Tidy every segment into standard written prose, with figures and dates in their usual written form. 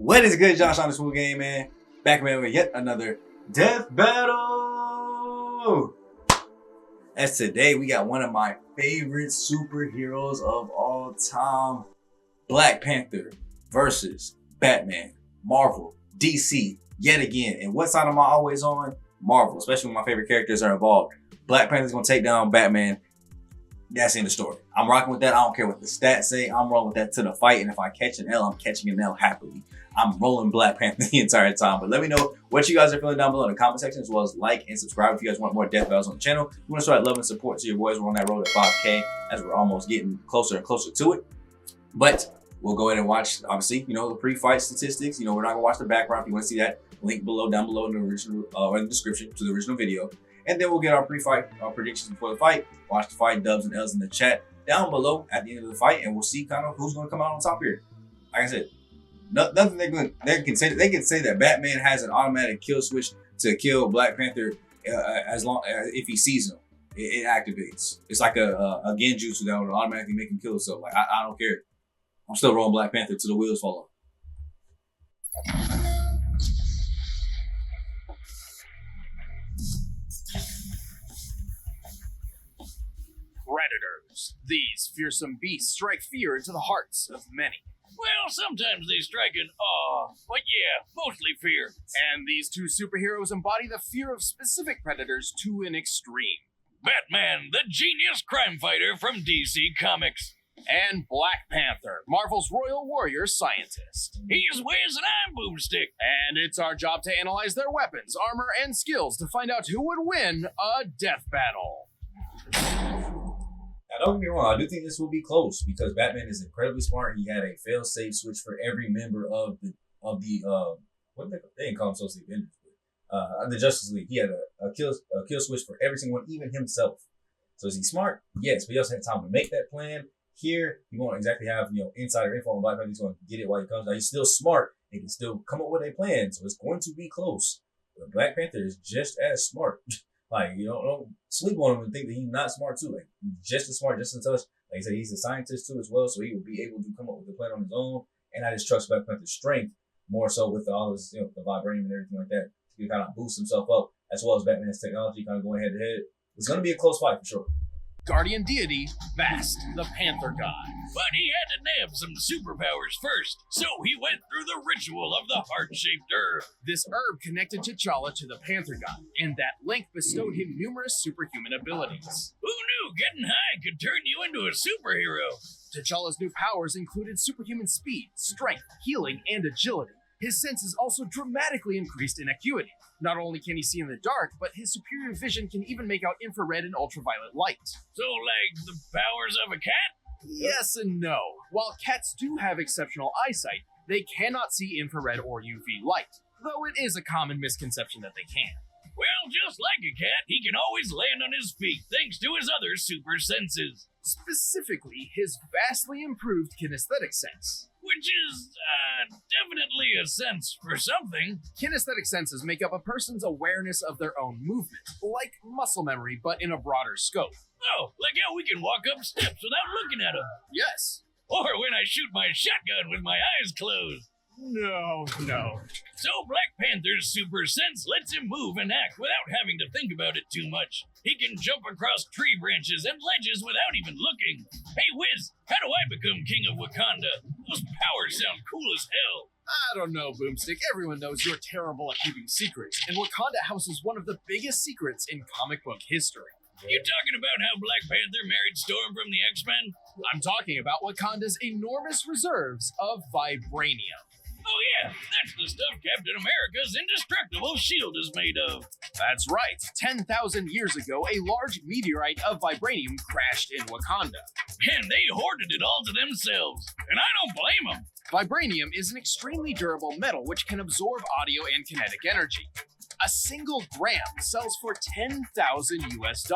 What is good, Josh on this full game, man? Back man with yet another death battle. As today we got one of my favorite superheroes of all time, Black Panther versus Batman, Marvel, DC, yet again. And what side am I always on? Marvel, especially when my favorite characters are involved. Black Panther's gonna take down Batman. That's in the story. I'm rocking with that. I don't care what the stats say. I'm rolling with that to the fight. And if I catch an L, I'm catching an L happily. I'm rolling Black Panther the entire time. But let me know what you guys are feeling down below in the comment section, as well as like and subscribe if you guys want more death battles on the channel. You want to start love and support to your boys. We're on that road to 5K as we're almost getting closer and closer to it. But we'll go ahead and watch, obviously, the pre-fight statistics. We're not going to watch the background. If you want to see that, link down below in the original, or in the description to the original video. And then we'll get our pre-fight predictions before the fight. Watch the fight, dubs and L's in the chat down below at the end of the fight, and we'll see kind of who's going to come out on top here. Like I said, nothing they can say. They can say that Batman has an automatic kill switch to kill Black Panther as long if he sees him, it activates. It's like a genjutsu that would automatically make him kill himself. Like I don't care. I'm still rolling Black Panther till the wheels fall off. Predators. These fearsome beasts strike fear into the hearts of many. Well, sometimes they strike an awe, but yeah, mostly fear. And these two superheroes embody the fear of specific predators to an extreme. Batman, the genius crime fighter from DC Comics. And Black Panther, Marvel's royal warrior scientist. He's Wiz and I'm Boomstick. And it's our job to analyze their weapons, armor, and skills to find out who would win a death battle. Now, don't get me wrong, I do think this will be close because Batman is incredibly smart. He had a fail-safe switch for every member of the what they didn't call him Social Avengers, the Justice League. He had a kill switch for every single one, even himself. So is he smart? Yes, but he also had time to make that plan. Here, he won't exactly have insider info on Black Panther. He's going to get it while he comes. Now he's still smart. He can still come up with a plan, so it's going to be close. But Black Panther is just as smart. Like, don't sleep on him and think that he's not smart too. Like, he's just as smart, just as touch. Like I said, he's a scientist too as well, so he will be able to come up with a plan on his own. And I just trust Black Panther's strength more so with all his, the vibranium and everything like that. He can kind of boost himself up, as well as Batman's technology kind of going head to head. It's going to be a close fight for sure. Guardian deity, Bast, the Panther God. But he had to nab some superpowers first, so he went through the ritual of the heart-shaped herb. This herb connected T'Challa to the Panther God, and that link bestowed him numerous superhuman abilities. Who knew getting high could turn you into a superhero? T'Challa's new powers included superhuman speed, strength, healing, and agility. His senses also dramatically increased in acuity. Not only can he see in the dark, but his superior vision can even make out infrared and ultraviolet light. So, like the powers of a cat? Yes and no. While cats do have exceptional eyesight, they cannot see infrared or UV light, though it is a common misconception that they can. Well, just like a cat, he can always land on his feet thanks to his other super senses. Specifically, his vastly improved kinesthetic sense. Which is, definitely a sense for something. Kinesthetic senses make up a person's awareness of their own movement, like muscle memory, but in a broader scope. Oh, like how we can walk up steps without looking at them. Yes. Or when I shoot my shotgun with my eyes closed. No. So Black Panther's super sense lets him move and act without having to think about it too much. He can jump across tree branches and ledges without even looking. Hey Wiz, how do I become king of Wakanda? Those powers sound cool as hell. I don't know, Boomstick. Everyone knows you're terrible at keeping secrets, and Wakanda houses one of the biggest secrets in comic book history. You talking about how Black Panther married Storm from the X-Men? I'm talking about Wakanda's enormous reserves of vibranium. Oh yeah, that's the stuff Captain America's indestructible shield is made of. That's right. 10,000 years ago, a large meteorite of vibranium crashed in Wakanda. And they hoarded it all to themselves. And I don't blame them. Vibranium is an extremely durable metal which can absorb audio and kinetic energy. A single gram sells for $10,000 US,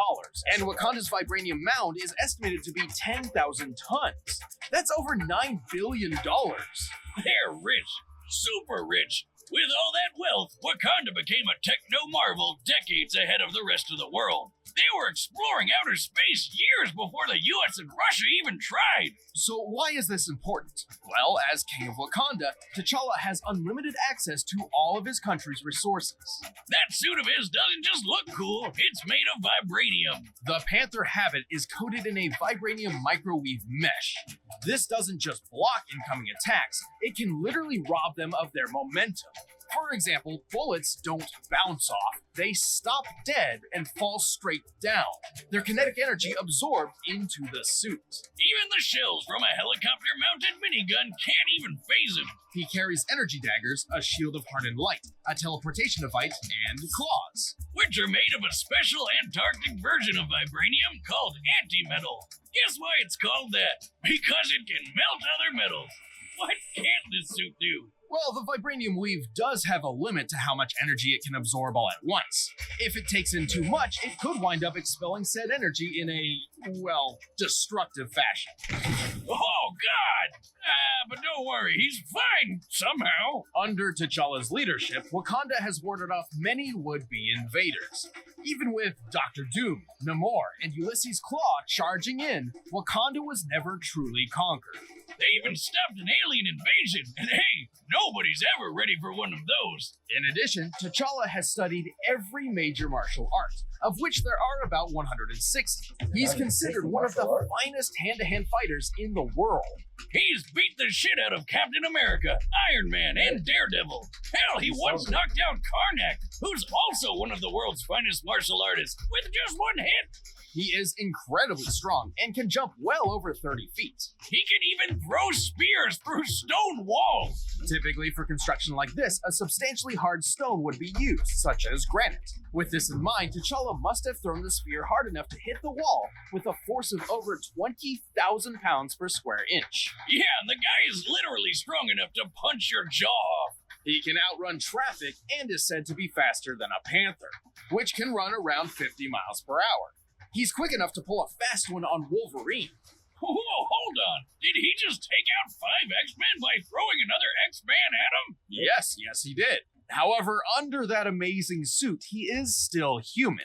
and Wakanda's vibranium mound is estimated to be 10,000 tons. That's over $9 billion. They're rich, super rich. With all that wealth, Wakanda became a techno-marvel decades ahead of the rest of the world. They were exploring outer space years before the US and Russia even tried. So why is this important? Well, as King of Wakanda, T'Challa has unlimited access to all of his country's resources. That suit of his doesn't just look cool, it's made of vibranium. The Panther habit is coated in a vibranium microwave mesh. This doesn't just block incoming attacks, it can literally rob them of their momentum. For example, bullets don't bounce off, they stop dead and fall straight down. Their kinetic energy absorbed into the suit. Even the shells from a helicopter-mounted minigun can't even phase him. He carries energy daggers, a shield of hardened light, a teleportation device, and claws. Which are made of a special Antarctic version of vibranium called antimetal. Guess why it's called that? Because it can melt other metals. What can't this suit do? Well, the vibranium weave does have a limit to how much energy it can absorb all at once. If it takes in too much, it could wind up expelling said energy in a, well, destructive fashion. Oh, God! But don't worry, he's fine somehow. Under T'Challa's leadership, Wakanda has warded off many would-be invaders. Even with Dr. Doom, Namor, and Ulysses Klaue charging in, Wakanda was never truly conquered. They even stopped an alien invasion, and hey, nobody's ever ready for one of those. In addition, T'Challa has studied every major martial art, of which there are about 160. He's considered one of the finest hand-to-hand fighters in the world. He's beat the shit out of Captain America, Iron Man, and Daredevil. Hell, he once knocked out Karnak, who's also one of the world's finest martial artists, with just one hit. He is incredibly strong and can jump well over 30 feet. He can even throw spears through stone walls. Typically for construction like this, a substantially hard stone would be used, such as granite. With this in mind, T'Challa must have thrown the spear hard enough to hit the wall with a force of over 20,000 pounds per square inch. Yeah, and the guy is literally strong enough to punch your jaw off. He can outrun traffic and is said to be faster than a panther, which can run around 50 miles per hour. He's quick enough to pull a fast one on Wolverine. Whoa, hold on. Did he just take out 5 X-Men by throwing another X-Man at him? Yes, he did. However, under that amazing suit, he is still human.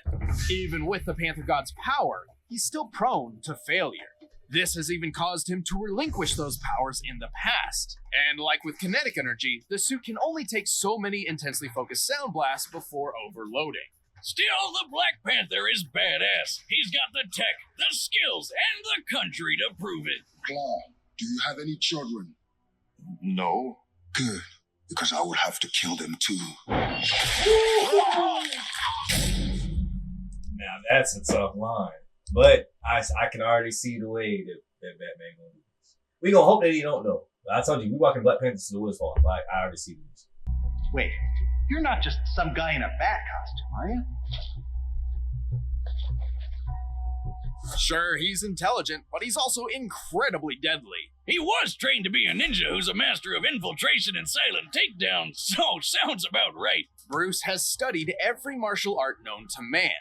Even with the Panther God's power, he's still prone to failure. This has even caused him to relinquish those powers in the past. And like with kinetic energy, the suit can only take so many intensely focused sound blasts before overloading. Still, the Black Panther is badass. He's got the tech, the skills, and the country to prove it. Claw, do you have any children? No. Good, because I would have to kill them too. Now that's a tough line. But I can already see the way that Batman gonna do this. We gonna hope that he don't know. I told you, we walking Black Panther to the woods fall. Like, I already see this. Wait, you're not just some guy in a bat costume, are you? Sure, he's intelligent, but he's also incredibly deadly. He was trained to be a ninja who's a master of infiltration and silent takedown, so sounds about right. Bruce has studied every martial art known to man.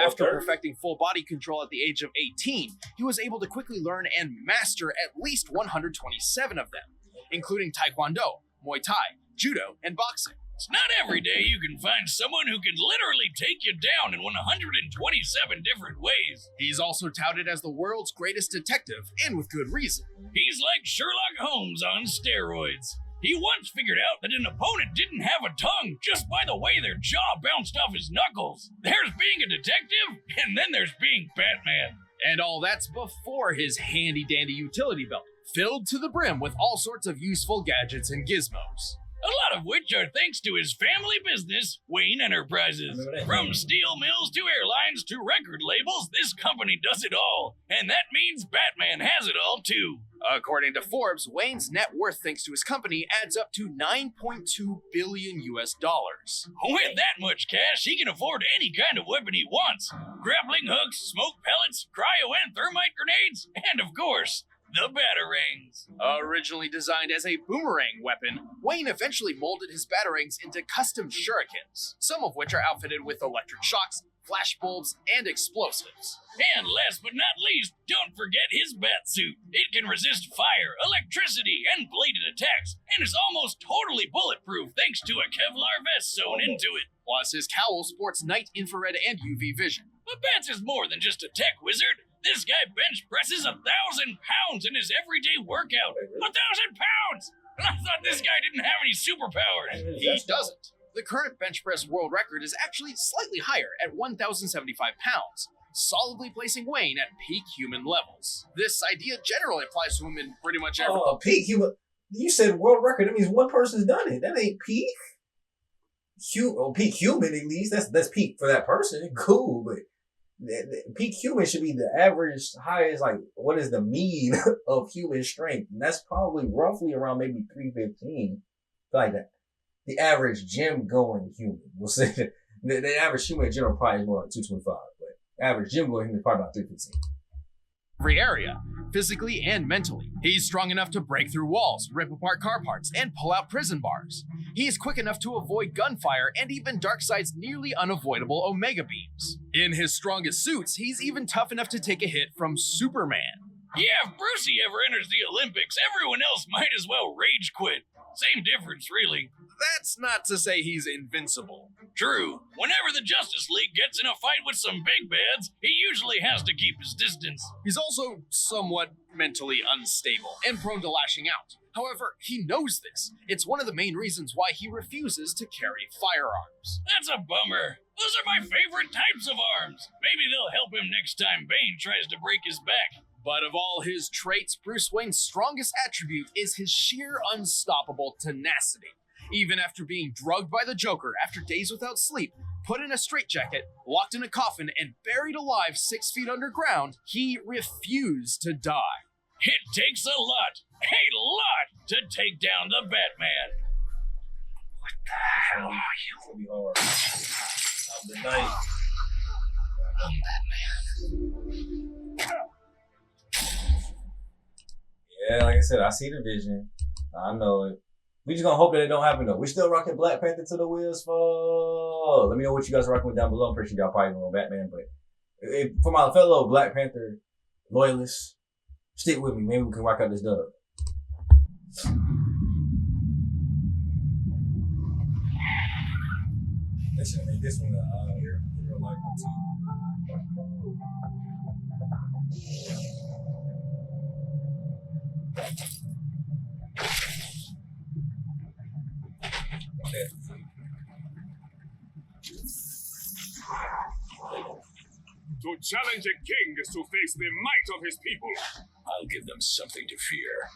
After perfecting full body control at the age of 18, he was able to quickly learn and master at least 127 of them, including Taekwondo, Muay Thai, Judo, and boxing. It's not every day you can find someone who can literally take you down in 127 different ways. He's also touted as the world's greatest detective, and with good reason. He's like Sherlock Holmes on steroids. He once figured out that an opponent didn't have a tongue just by the way their jaw bounced off his knuckles. There's being a detective, and then there's being Batman. And all that's before his handy-dandy utility belt, filled to the brim with all sorts of useful gadgets and gizmos. A lot of which are thanks to his family business, Wayne Enterprises. From steel mills to airlines to record labels, this company does it all. And that means Batman has it all too. According to Forbes, Wayne's net worth thanks to his company adds up to $9.2 billion. With that much cash, he can afford any kind of weapon he wants. Grappling hooks, smoke pellets, cryo and thermite grenades, and of course, the batarangs. Originally designed as a boomerang weapon, Wayne eventually molded his batarangs into custom shurikens, some of which are outfitted with electric shocks, flashbulbs, and explosives. And last but not least, don't forget his bat suit. It can resist fire, electricity, and bladed attacks, and is almost totally bulletproof thanks to a Kevlar vest sewn into it. Plus, his cowl sports night infrared and UV vision. But Bats is more than just a tech wizard. This guy bench presses 1,000 pounds in his everyday workout. 1,000 pounds! And I thought this guy didn't have any superpowers. He doesn't. The current bench press world record is actually slightly higher at 1,075 pounds, solidly placing Wayne at peak human levels. This idea generally applies to him in pretty much every... Oh, peak human. You said world record. That means one person's done it. That ain't peak. Peak human, at least. That's peak for that person. Cool, but peak human should be the average highest, like, what is the mean of human strength? And that's probably roughly around maybe 315. Like that. The average gym going human. We'll say the average human in general probably is more like 225, but average gym going human is probably about 315. Every area, physically and mentally. He's strong enough to break through walls, rip apart car parts, and pull out prison bars. He's quick enough to avoid gunfire and even Darkseid's nearly unavoidable Omega beams. In his strongest suits, he's even tough enough to take a hit from Superman. Yeah, if Brucey ever enters the Olympics, everyone else might as well rage quit. Same difference, really. That's not to say he's invincible. True. Whenever the Justice League gets in a fight with some big bads, he usually has to keep his distance. He's also somewhat mentally unstable and prone to lashing out. However, he knows this. It's one of the main reasons why he refuses to carry firearms. That's a bummer. Those are my favorite types of arms. Maybe they'll help him next time Bane tries to break his back. But of all his traits, Bruce Wayne's strongest attribute is his sheer unstoppable tenacity. Even after being drugged by the Joker after days without sleep, put in a straitjacket, locked in a coffin, and buried alive 6 feet underground, he refused to die. It takes a lot to take down the Batman. What the hell are you? It's gonna be hard. Of the night. I'm Batman. Yeah, like I said, I see the vision. I know it. We just gonna hope that it don't happen though. We still rocking Black Panther to the wheels fall. Let me know what you guys are rocking with down below. I'm pretty sure y'all probably know Batman, but for my fellow Black Panther loyalists, stick with me. Maybe we can rock out this dub. They should make this one a real life one too. To challenge a king is to face the might of his people. I'll give them something to fear.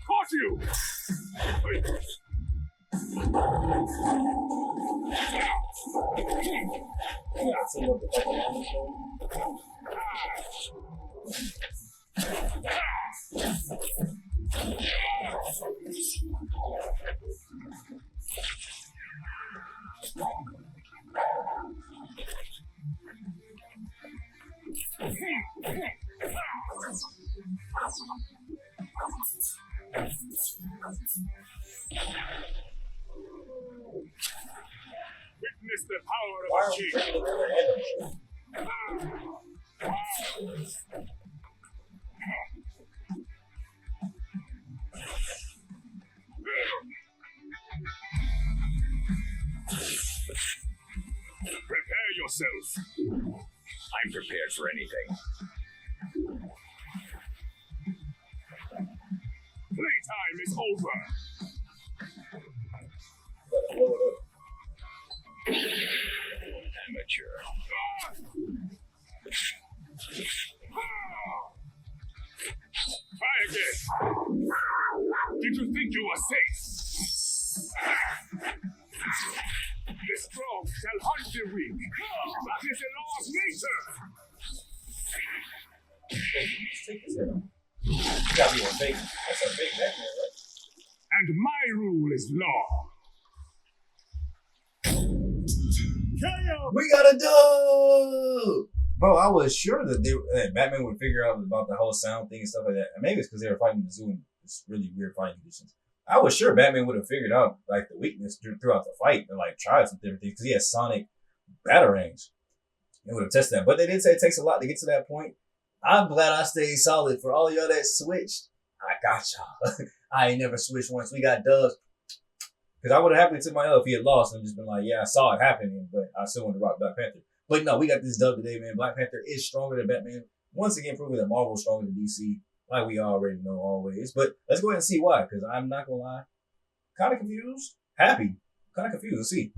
Caught you! Witness the power of a king. Prepare yourself. I'm prepared for anything. time is over. Amateur. Try again. Did you think you were safe? The strong shall hunt the weak. That is the law of nature. You gotta be a fake. That's a fake Batman, right? And my rule is law. We got a dub! Bro, I was sure that Batman would figure out about the whole sound thing and stuff like that. And maybe it's because they were fighting the zoo in this really weird fighting conditions. I was sure Batman would have figured out like the weakness throughout the fight and like tried some different things because he has sonic batarangs. They would have tested that. But they did say it takes a lot to get to that point. I'm glad I stayed solid. For all y'all that switched, I got y'all. I ain't never switched once. We got dubs. Because I would have happily took my L if he had lost and just been like, yeah, I saw it happening, but I still want to rock Black Panther. But no, we got this dub today, man. Black Panther is stronger than Batman. Once again, proving that Marvel's stronger than DC, like we already know always. But let's go ahead and see why, because I'm not going to lie. Kind of confused. Happy. Kind of confused. Let's see.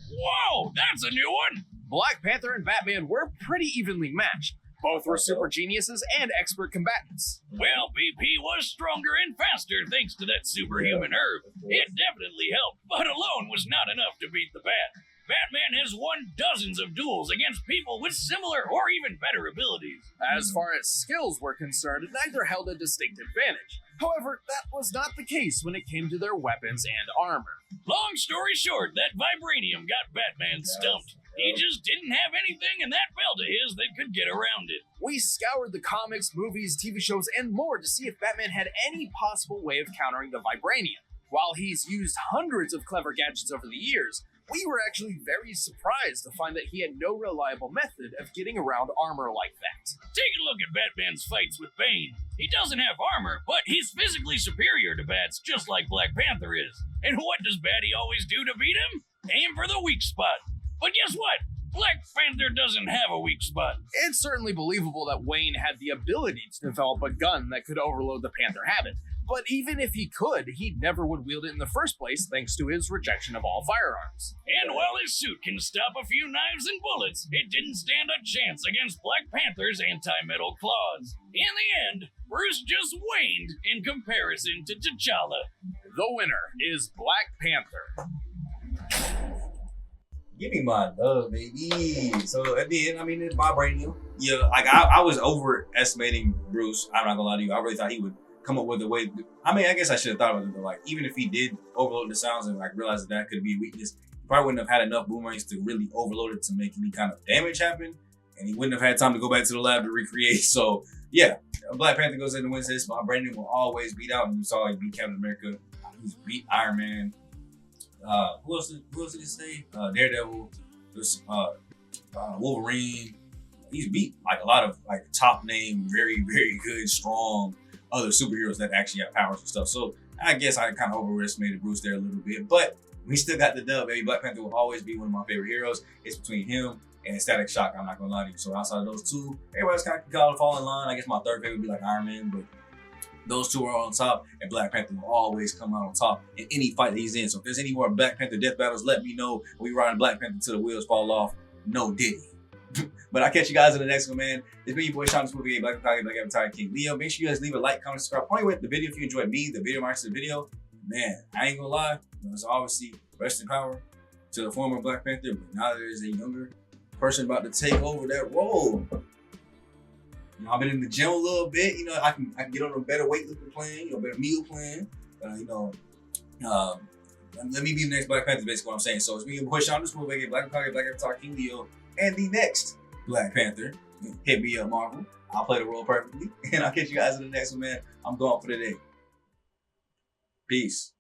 Whoa, that's a new one! Black Panther and Batman were pretty evenly matched. Both were super geniuses and expert combatants. Well, BP was stronger and faster thanks to that superhuman herb. It definitely helped, but alone was not enough to beat the Bat. Batman has won dozens of duels against people with similar or even better abilities. As far as skills were concerned, neither held a distinct advantage. However, that was not the case when it came to their weapons and armor. Long story short, that vibranium got Batman stumped. He just didn't have anything in that belt of his that could get around it. We scoured the comics, movies, TV shows, and more to see if Batman had any possible way of countering the vibranium. While he's used hundreds of clever gadgets over the years, we were actually very surprised to find that he had no reliable method of getting around armor like that. Take a look at Batman's fights with Bane. He doesn't have armor, but he's physically superior to Bats, just like Black Panther is. And what does Batty always do to beat him? Aim for the weak spot. But guess what? Black Panther doesn't have a weak spot. It's certainly believable that Wayne had the ability to develop a gun that could overload the Panther habit. But even if he could, he never would wield it in the first place thanks to his rejection of all firearms. And while his suit can stop a few knives and bullets, it didn't stand a chance against Black Panther's anti-metal claws. In the end, Bruce just waned in comparison to T'Challa. The winner is Black Panther. Give me my love, baby. So at the end, I mean, it's vibranium. Yeah, like I was overestimating Bruce. I'm not gonna lie to you. I really thought he would come up with a way. I mean, I guess I should have thought about it. But like, even if he did overload the sounds and like realize that could be a weakness, he probably wouldn't have had enough boomerangs to really overload it to make any kind of damage happen. And he wouldn't have had time to go back to the lab to recreate. So yeah, Black Panther goes in and wins this. Vibranium will always beat out. And you saw he beat Captain America. He's beat Iron Man. Who else did he say? Daredevil, Wolverine. He's beat like a lot of like top name, very, very good, strong other superheroes that actually have powers and stuff. So I guess I kind of overestimated Bruce there a little bit, but we still got the dub, baby. Black Panther will always be one of my favorite heroes. It's between him and Static Shock. I'm not gonna lie to you. So outside of those two, everybody's kind of fall in line. I guess my third favorite would be like Iron Man, but those two are on top, and Black Panther will always come out on top in any fight that he's in. So if there's any more Black Panther death battles, let me know. We riding Black Panther till the wheels fall off. No Diddy. But I'll catch you guys in the next one, man. It's been your boy Sean, this movie, Black Panther, Black Avatar King Leo. Make sure you guys leave a like, comment, subscribe. Point with the video if you enjoyed me, the video marks of the video. Man, I ain't gonna lie. There's obviously rest in power to the former Black Panther, but now there is a younger person about to take over that role. You know, I've been in the gym a little bit. You know, I can get on a better weightlifting plan, better meal plan. Let me be the next Black Panther, basically what I'm saying. So it's me, your boy Sean, this movie, Black Panther, Black Avatar King Leo, and the next Black Panther. Hit me up, Marvel. I'll play the role perfectly. And I'll catch you guys in the next one, man. I'm going for the day. Peace.